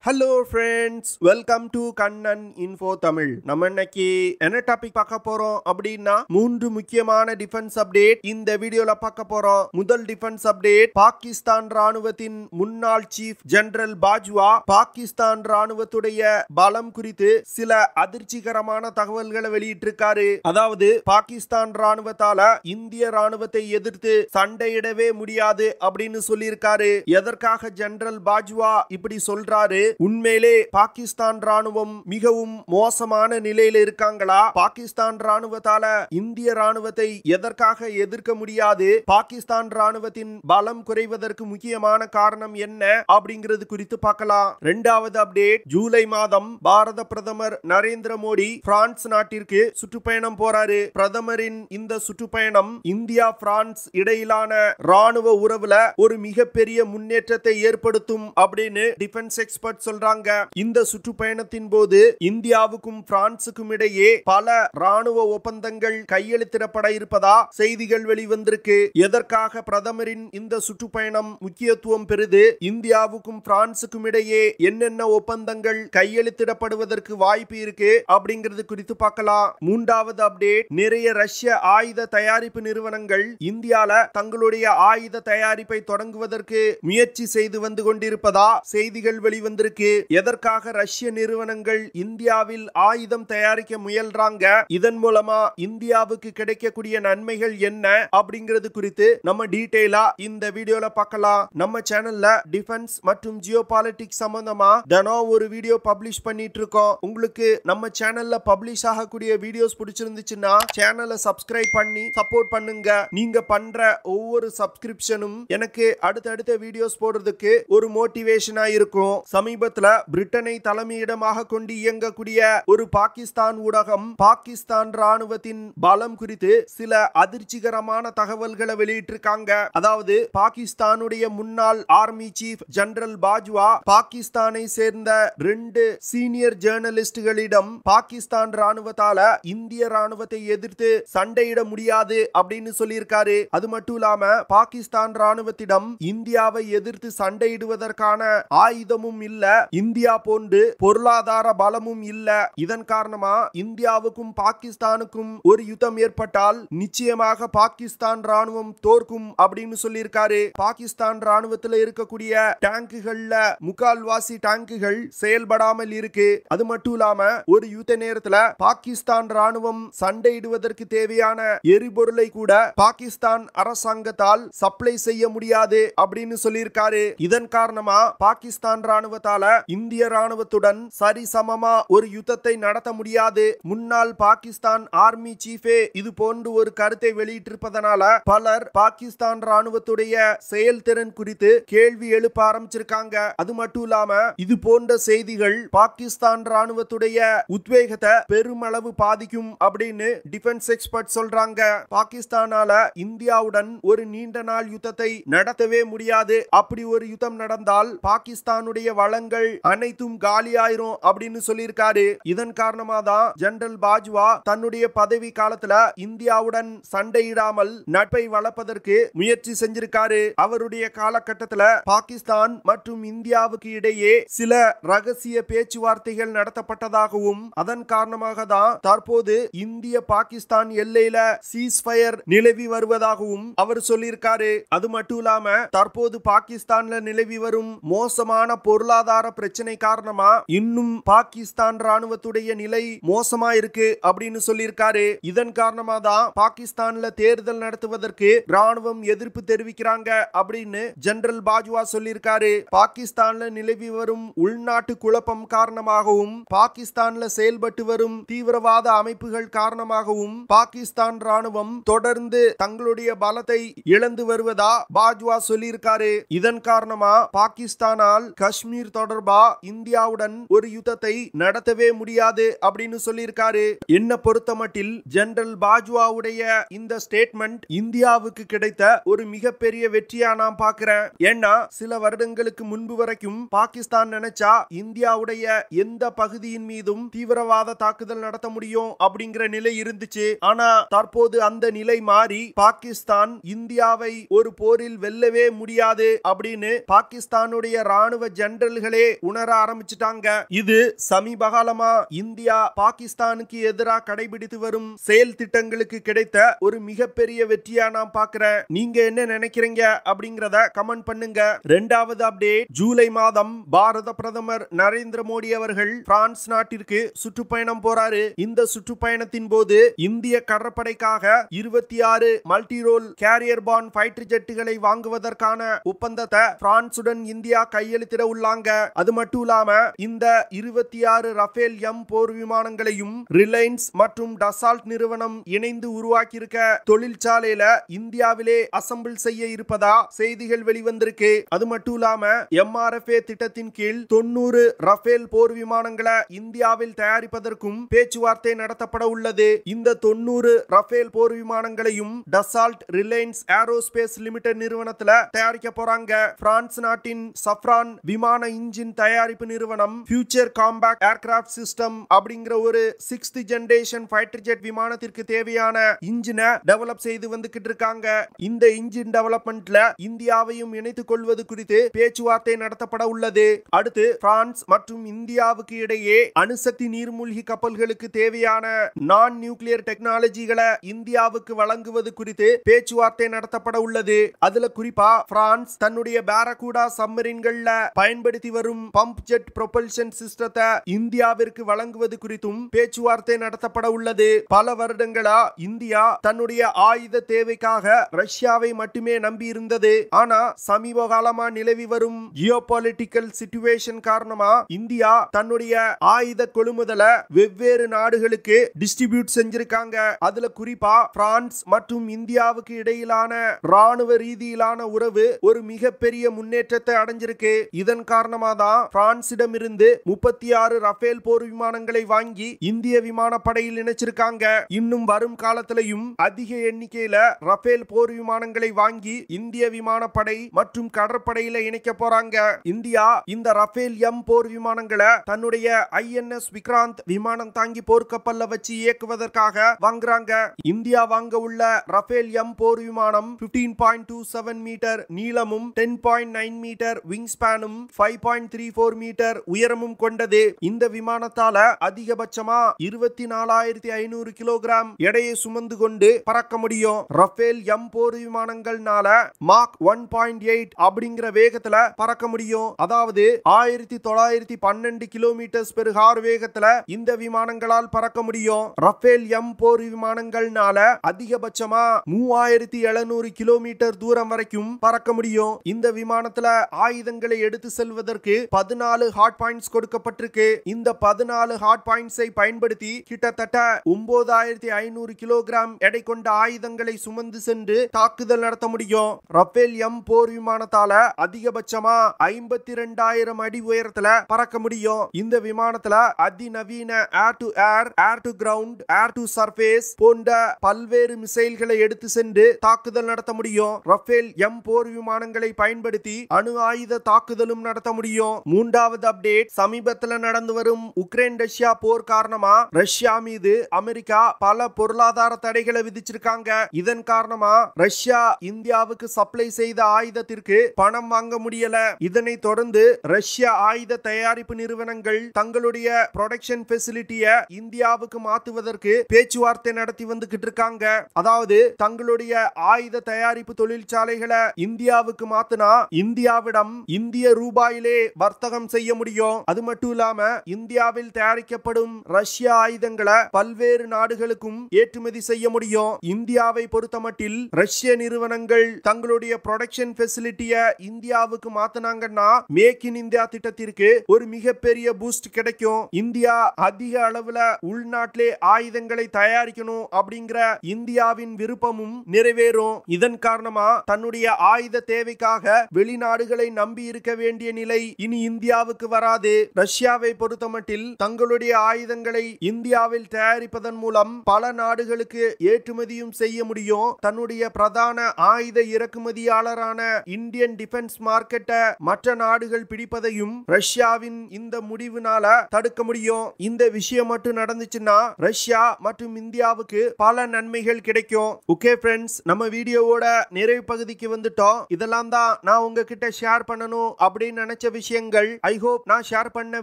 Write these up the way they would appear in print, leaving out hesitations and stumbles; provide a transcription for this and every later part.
Hello friends, welcome to Kannan Info Tamil. நம்ம இன்னைக்கு என்ன டாபிக் பார்க்க போறோம் அப்படின்னா மூன்று முக்கியமான டிஃபென்ஸ் அப்டேட் இந்த வீடியோல பார்க்க போறோம். முதல் டிஃபென்ஸ் அப்டேட், பாகிஸ்தான் ராணுவத்தின் முன்னாள் சீஃப் ஜெனரல் பாஜ்வா பாகிஸ்தான் ராணுவத்துடைய பலம் குறித்து சில அதிர்ச்சிகரமான தகவல்களை வெளியிட்டிருக்காரு. அதாவது பாகிஸ்தான் ராணுவத்தால இந்திய ராணுவத்தை எதிர்த்து சண்டையிடவே முடியாது அப்படின்னு சொல்லியிருக்காரு. எதற்காக ஜெனரல் பாஜ்வா இப்படி சொல்றாரு? உண்மையிலே பாகிஸ்தான் ராணுவம் மிகவும் மோசமான நிலையில இருக்காங்களா? பாகிஸ்தான் ராணுவத்தால இந்திய ராணுவத்தை எதற்காக எதிர்க்க முடியாது? பாகிஸ்தான் ராணுவத்தின் பலம் குறைவதற்கு முக்கியமான காரணம் என்ன அப்படிங்கிறது குறித்து பார்க்கலாம். இரண்டாவது அப்டேட், ஜூலை மாதம் பாரத பிரதமர் நரேந்திர மோடி பிரான்ஸ் நாட்டிற்கு சுற்றுப்பயணம் போறாரு. பிரதமரின் இந்த சுற்றுப்பயணம் இந்தியா பிரான்ஸ் இடையிலான ராணுவ உறவுல ஒரு மிகப்பெரிய முன்னேற்றத்தை ஏற்படுத்தும் அப்படின்னு டிஃபென்ஸ் எக்ஸ்பர்ட் சொல்றாங்க. இந்த சுற்றுப்பயணத்தின் போது இந்தியாவுக்கும் பிரான்சுக்கும் இடையே பல ராணுவ ஒப்பந்தங்கள் கையெழுத்திடப்பட இருப்பதா செய்திகள் வெளிவந்திருக்கு. எதற்காக பிரதமரின் இந்த சுற்றுப்பயணம் முக்கியத்துவம் பெறுது? இந்தியாவுக்கும் பிரான்சுக்கும் இடையே என்னென்ன ஒப்பந்தங்கள் கையெழுத்திடப்படுவதற்கு வாய்ப்பு இருக்கு அப்படிங்கிறது குறித்து பார்க்கலாம். மூன்றாவது அப்டேட், நிறைய ரஷ்ய ஆயுத தயாரிப்பு நிறுவனங்கள் இந்தியால தங்களுடைய ஆயுத தயாரிப்பை தொடங்குவதற்கு முயற்சி செய்து வந்து கொண்டிருப்பதா செய்திகள் வெளிவந்திருக்கு. எதற்காக ரஷ்ய நிறுவனங்கள் இந்தியாவில் ஆயுதம் தயாரிக்க முயல்றாங்க? இதன் மூலமா இந்தியாவுக்கு கிடைக்கக்கூடிய நன்மைகள் என்ன அப்படிங்கிறது குறித்து நம்ம டீடைலா இந்த வீடியோல பார்க்கலாம். நம்ம சேனல்ல டிஃபென்ஸ் மற்றும் ஜியோபாலிட்டிக்ஸ் சம்பந்தமா தினம் ஒரு வீடியோ பப்ளிஷ் பண்ணிட்டு இருக்கோம். உங்களுக்கு நம்ம சேனல்ல பப்ளிஷ் ஆகக்கூடிய வீடியோஸ் பிடிச்சிருந்துச்சுன்னா சேனலை சப்ஸ்கிரைப் பண்ணி சப்போர்ட் பண்ணுங்க. நீங்க பண்ற ஒவ்வொரு சப்ஸ்கிரிப்ஷனும் எனக்கு அடுத்தடுத்த வீடியோஸ் போடுறதுக்கு ஒரு மோட்டிவேஷனா இருக்கும். சமீபத்துல பிரிட்டனை தலைமையிடமாக கொண்டு இயங்கக்கூடிய ஒரு பாகிஸ்தான் ஊடகம் பாகிஸ்தான் ராணுவத்தின் பலம் குறித்து சில அதிர்ச்சிகரமான தகவல்களை வெளியிட்டிருக்காங்க. அதாவது பாகிஸ்தானுடைய முன்னாள் ஆர்மி சீஃப் ஜெனரல் பாஜ்வா பாகிஸ்தானை சேர்ந்த 2 சீனியர் ஜேர்னலிஸ்டுகளிடம் பாகிஸ்தான் ராணுவத்தால இந்திய ராணுவத்தை எதிர்த்து சண்டையிட முடியாது அப்படின்னு சொல்லியிருக்காரு. அது மட்டும் இல்லாம பாகிஸ்தான் ராணுவத்திடம் இந்தியாவை எதிர்த்து சண்டையிடுவதற்கான ஆயுதமும் இல்ல, இந்தியா போன்று பொருளாதார பலமும் இல்ல. இதன் காரணமா இந்தியாவுக்கும் பாகிஸ்தானுக்கும் ஒரு யுத்தம் ஏற்பட்டால் நிச்சயமாக பாகிஸ்தான் ராணுவம் தோற்கும் அப்படின்னு சொல்லியிருக்காரு. பாகிஸ்தான் ராணுவத்தில் இருக்கக்கூடிய டேங்குகள்ல முக்கால்வாசி டேங்குகள் செயல்படாமல் இருக்கு. அது மட்டும் இல்லாம ஒரு யுத்த நேரத்துல பாகிஸ்தான் ராணுவம் சண்டையிடுவதற்கு தேவையான எரிபொருளை கூட பாகிஸ்தான் அரசாங்கத்தால் சப்ளை செய்ய முடியாது அப்படின்னு சொல்லியிருக்காரு. இதன் காரணமா பாகிஸ்தான் ராணுவத்தால இந்திய ராணுவத்துடன் சரிசமமா ஒரு யுத்தத்தை நடத்த முடியாது. முன்னாள் பாகிஸ்தான் ஆர்மி சீஃபே இது போன்று ஒரு கருத்தை வெளியிட்டிருப்பதனால பலர் பாகிஸ்தான் ராணுவத்துடைய செயல்திறன் குறித்து கேள்வி எழுப்ப ஆரம்பிச்சிருக்காங்க. அது மட்டும் இல்லாம இது போன்ற செய்திகள் பாகிஸ்தான் ராணுவத்துடைய உத்வேகத்தை பெருமளவு பாதிக்கும் அப்படின்னு டிஃபென்ஸ் எக்ஸ்பர்ட் சொல்றாங்க. பாகிஸ்தானால இந்தியாவுடன் ஒரு நீண்ட நாள் யுத்தத்தை நடத்தவே முடியாது. அப்படி ஒரு யுத்தம் நடந்தால் பாகிஸ்தானுடைய வளங்கள் அனைத்தும் காலியாயிரும் அப்படின்னு சொல்லியிருக்காரு. இதன் காரணமா தான் ஜெனரல் பாஜ்வா தன்னுடைய பதவி காலத்துல இந்தியாவுடன் சண்டையிடாமல் நட்பை வளர்ப்பதற்கு முயற்சி செஞ்சிருக்காரு. அவருடைய காலகட்டத்துல பாகிஸ்தான் மற்றும் இந்தியாவுக்கு இடையே சில ரகசிய பேச்சுவார்த்தைகள் நடத்தப்பட்டதாகவும் அதன் காரணமாக தான் தற்போது இந்திய பாகிஸ்தான் எல்லையில சீஸ்ஃபயர் நிலவி வருவதாகவும் அவர் சொல்லியிருக்காரு. அது மட்டும் இல்லாம தற்போது பாகிஸ்தான்ல நிலவி வரும் மோசமான பொருளாதார பிரச்சனை காரணமா இன்னும் பாகிஸ்தான் ராணுவத்துடைய நிலை மோசமா இருக்கு அப்படின்னு சொல்லியிருக்காரு. இதன் காரணமா தான் பாகிஸ்தான்ல தேர்தல் நடத்துவதற்கு ராணுவம் எதிர்ப்பு தெரிவிக்கிறாங்க அப்படின்னு ஜெனரல் பாஜ்வா சொல்லியிருக்காரு. பாகிஸ்தான்ல நிலவி வரும் உள்நாட்டு குழப்பம் காரணமாகவும் பாகிஸ்தான்ல செயல்பட்டு வரும் தீவிரவாத அமைப்புகள் காரணமாகவும் பாகிஸ்தான் ராணுவம் தொடர்ந்து தங்களுடைய பலத்தை இழந்து வருவதா பாஜ்வா சொல்லியிருக்காரு. இதன் காரணமா பாகிஸ்தானால் காஷ்மீர் தொடர்பா இந்தியாவுடன் ஒரு யுத்தத்தை நடத்தவே முடியாது அப்படின்னு சொல்லியிருக்காரு. என்ன பொறுத்தமட்டில் ஜெனரல் பாஜ்வாவுடைய இந்த ஸ்டேட்மெண்ட் இந்தியாவுக்கு கிடைத்த ஒரு மிகப்பெரிய வெற்றியா நான் பார்க்கிறேன். ஏன்னா சில வருடங்களுக்கு முன்பு வரைக்கும் பாகிஸ்தான் நினைச்சா இந்தியாவுடைய எந்த பகுதியின் மீதும் தீவிரவாத தாக்குதல் நடத்த முடியும் அப்படிங்கிற நிலை இருந்துச்சு. ஆனா தற்போது அந்த நிலை மாறி பாகிஸ்தான் இந்தியாவை ஒரு போரில் வெல்லவே முடியாது அப்படின்னு பாகிஸ்தானுடைய ராணுவ ஜெனரல்களே அவங்களே உணர ஆரம்பிச்சிட்டாங்க. இது சமீப காலமா இந்தியா பாகிஸ்தானுக்கு எதிராக கடைபிடித்து வரும் செயல் திட்டங்களுக்கு கிடைத்த ஒரு மிகப்பெரிய வெற்றியா நான் பார்க்கிறேன். நீங்க என்ன நினைக்கிறீங்க அப்படிங்கறத கமெண்ட் பண்ணுங்க. இரண்டாவது அப்டேட், ஜூலை மாதம் பாரத பிரதமர் நரேந்திர மோடி அவர்கள் பிரான்ஸ் நாட்டிற்கு சுற்றுப்பயணம் போறாரு. இந்த சுற்றுப்பயணத்தின் போது இந்திய கடற்படைக்காக 26 மல்டி ரோல் கேரியர் பான் ஃபைட்டர் ஜெட்டுகளை வாங்குவதற்கான ஒப்பந்தத்தை பிரான்சுடன் இந்தியா கையெழுத்திட உள்ளாங்க. அது மட்டும் இல்லாம இந்த 26 ரஃபேல் எம் போர் விமானங்களையும் ரிலையன்ஸ் மற்றும் டசால்ட் நிறுவனம் இணைந்து உருவாக்கி இருக்க தொழிற்சாலையில இந்தியாவிலே அசம்பிள் செய்ய இருப்பதா செய்திகள் வெளிவந்திருக்கு. அது மட்டும் இல்லாம MRFA திட்டத்தின் கீழ் 90 ரஃபேல் போர் விமானங்களை இந்தியாவில் தயாரிப்பதற்கும் பேச்சுவார்த்தை நடத்தப்பட உள்ளது. இந்த 90 ரஃபேல் போர் விமானங்களையும் டசால்ட் ரிலையன்ஸ் ஏரோஸ்பேஸ் லிமிடெட் நிறுவனத்துல தயாரிக்க போறாங்க. பிரான்ஸ் நாட்டின் சஃப்ரான் விமான இன்ஜின் தயாரிப்பு நிறுவனம் ஃபியூச்சர் காம்பேக்ட் ஏர்கிராஃப்ட் சிஸ்டம் அப்படிங்கிற ஒரு 6th ஜெனரேஷன் ஃபைட்டர் ஜெட் விமானத்திற்கு தேவையான இன்ஜினை டெவலப் செய்து வந்துகிட்டு இருக்காங்க. இந்த இன்ஜின் டெவலப்மெண்ட்ல இந்தியாவையும் இணைத்துக் கொள்வது குறித்து பேச்சுவார்த்தை நடத்தப்பட உள்ளது. அடுத்து பிரான்ஸ் மற்றும் இந்தியாவுக்கு இடையே அணுசக்தி நீர்மூழ்கி கப்பல்களுக்கு தேவையான நான் நியூக்ளியர் டெக்னாலஜிகளை இந்தியாவுக்கு வழங்குவது குறித்து பேச்சுவார்த்தை நடத்தப்பட உள்ளது. அதுல குறிப்பா பிரான்ஸ் தன்னுடைய பாரகூடா சப்மரீன்கள்ல பயன்படுத்தி வரும் பம்ப் ஜெட் ப்ரொபல்ஷன் சிஸ்டத்தை இந்தியாவிற்கு வழங்குவது குறித்தும் பேச்சுவார்த்தை நடத்தப்பட உள்ளது. பல வருடங்களா இந்தியா தன்னுடைய ஆயுத தேவைக்காக ரஷ்யாவை மட்டுமே நம்பி இருந்தது. ஆனா சமீப காலமா நிலவி வரும் ஜியோபாலிட்டிக்கல் சிச்சுவேஷன் காரணமா இந்தியா தன்னுடைய ஆயுத கொள்முதலை வெவ்வேறு நாடுகளுக்கு டிஸ்ட்ரிபியூட் செஞ்சிருக்காங்க. அதுல குறிப்பா பிரான்ஸ் மற்றும் இந்தியாவுக்கு இடையிலான ராணுவ ரீதியிலான உறவு ஒரு மிகப்பெரிய முன்னேற்றத்தை அடைஞ்சிருக்கு. இதன் காரணமா தான் பிரான்சிடம் இருந்து 36 ரஃபேல் போர் விமானங்களை வாங்கி இந்திய விமானப்படையில் இணைச்சிருக்காங்க. இன்னும் வரும் காலத்திலையும் அதிக எண்ணிக்கையில ரஃபேல் போர் விமானங்களை வாங்கி இந்திய விமானப்படை மற்றும் கடற்படையில இணைக்க போறாங்க. இந்தியா இந்த ரஃபேல் எம் போர் விமானங்களை தன்னுடைய INS விக்ராந்த் விமானம் தாங்கி போர்க்கப்பல்ல வச்சு இயக்குவதற்காக வாங்குறாங்க. இந்தியா வாங்க உள்ள ரஃபேல் எம் போர் விமானம் 15.27 மீட்டர் நீளமும் 10.9 மீட்டர் விங் ஸ்பேனும் 5.34 மீட்டர் உயரமும் கொண்டது. இந்த விமானத்தால அதிகபட்சமா 24,500 கிலோகிராம் எடையை சுமந்து கொண்டு பறக்க முடியும். ரஃபேல் எம் போர் விமானங்கள்னால மாக் 1.8 அப்படிங்கிற வேகத்துல பறக்க முடியும். அதாவது 1912 கிலோமீட்டர் பெர் ஹார் வேகத்துல இந்த விமானங்களால் பறக்க முடியும். ரஃபேல் எம் போர் விமானங்கள்னால அதிகபட்சமா 3700 கிலோமீட்டர் தூரம் வரைக்கும் பறக்க முடியும். இந்த விமானத்துல ஆயுதங்களை எடுத்து செல்வதற்கு 14 ஹாட் பாயிண்ட்ஸ் கொடுக்கப்பட்டிருக்கு. இந்த 14 ஹாட் பாயிண்ட்ஸை பயன்படுத்தி கிட்டத்தட்ட 9500 கிலோகிராம் எடை கொண்ட ஆயுதங்களை சுமந்து சென்று தாக்குதல் நடத்த முடியும். ரஃபேல் எம் போர் விமானத்தால அதிகபட்சமா 52,000 அடி உயரத்துல பறக்க முடியும். இந்த விமானத்துல அதிநவீன air to air, air to ground, air to surface போன்ற பல்வேறு மிசைல்களை எடுத்து சென்று தாக்குதல் நடத்த முடியும். ரஃபேல் எம் போர் விமானங்களை பயன்படுத்தி அணு ஆயுத தாக்குதலும் நடத்த முடியும். மூன்றாவது அப்டேட், சமீபத்தில் நடந்து வரும் உக்ரைன் ரஷ்யா போர் காரணமா ரஷ்யா மீது அமெரிக்கா பல பொருளாதார தடைகளை விதிச்சிருக்காங்க. இதன் காரணமா ரஷ்யா இந்தியாவுக்கு சப்ளை செய்த ஆயுதத்திற்கு பணம் வாங்க முடியல. இதனை தொடர்ந்து ரஷ்யா ஆயுத தயாரிப்பு நிறுவனங்கள் தங்களுடைய ப்ரொடக்ஷன் ஃபெசிலிட்டிய இந்தியாவுக்கு மாற்றுவதற்கு பேச்சுவார்த்தை நடத்தி வந்துகிட்டு இருக்காங்க. அதாவது தங்களுடைய ஆயுத தயாரிப்பு தொழிற்சாலைகளை இந்தியாவுக்கு மாத்தினா இந்தியாவிடம் இந்திய ரூபாயிலே வர்த்தகம் செய்ய முடியும். அது மட்டும் இல்லாம இந்தியாவில் தயாரிக்கப்படும் ரஷ்ய ஆயுதங்களை பல்வேறு நாடுகளுக்கும் ஏற்றுமதி செய்ய முடியும். இந்தியாவை பொறுத்தமட்டில் ரஷ்ய நிறுவனங்கள் தங்களுடைய ப்ரொடக்ஷன் ஃபெசிலிட்டிய இந்தியாவுக்கு மாத்தினாங்கன்னா மேக் இன் இந்தியா திட்டத்திற்கு ஒரு மிகப்பெரிய பூஸ்ட் கிடைக்கும். இந்தியா அதிக அளவுல உள்நாட்டிலே ஆயுதங்களை தயாரிக்கணும் அப்படிங்கிற இந்தியாவின் விருப்பமும் நிறைவேறும். இதன் காரணமா தன்னுடைய ஆயுத தேவைக்காக வெளிநாடுகளை நம்பி இருக்க வேண்டிய நிலை இனி இந்தியாவுக்கு வராது. ரஷ்யாவை பொறுத்தமட்டில் தங்களுடைய ஆயுதங்களை இந்தியாவில் தயாரிப்பதன் மூலம் பல நாடுகளுக்கு ஏற்றுமதியும் செய்ய முடியும். தன்னுடைய பிரதான ஆயுத இறக்குமதியாளரான இந்தியன் டிஃபென்ஸ் மார்க்கெட்டை மற்ற நாடுகள் பிடிப்பதையும் ரஷ்யாவின் இந்த முடிவுனால தடுக்க முடியும். இந்த விஷயம் மட்டும் நடந்துச்சுன்னா ரஷ்யா மற்றும் இந்தியாவுக்கு பல நன்மைகள் கிடைக்கும். ஓகே ஃப்ரெண்ட்ஸ், நம்ம வீடியோவோட நிறைவு பகுதிக்கு வந்துட்டோம். இதெல்லாம் தான் நான் உங்ககிட்ட ஷேர் பண்ணணும் அப்படின்னு நினைச்ச விஷயங்கள். ஐ ஹோப் நான் ஷேர் பண்ண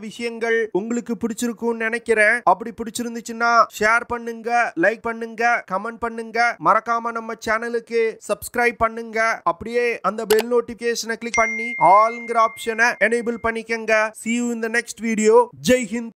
விஷயங்கள் உங்களுக்கு பிடிச்சிருக்கும்னு நினைக்கிறேன். அப்படி பிடிச்சிருந்துச்சுன்னா ஷேர் பண்ணுங்க, லைக் பண்ணுங்க, கமெண்ட் பண்ணுங்க. மறக்காம நம்ம சேனலுக்கு சப்ஸ்கிரைப் பண்ணுங்க. அப்படியே அந்த பெல் நோட்டிபிகேஷனை கிளிக் பண்ணி ஆல்ங்கிற ஆப்ஷனை எனேபிள் பண்ணிக்கங்க. See you in the next video. Jai Hind.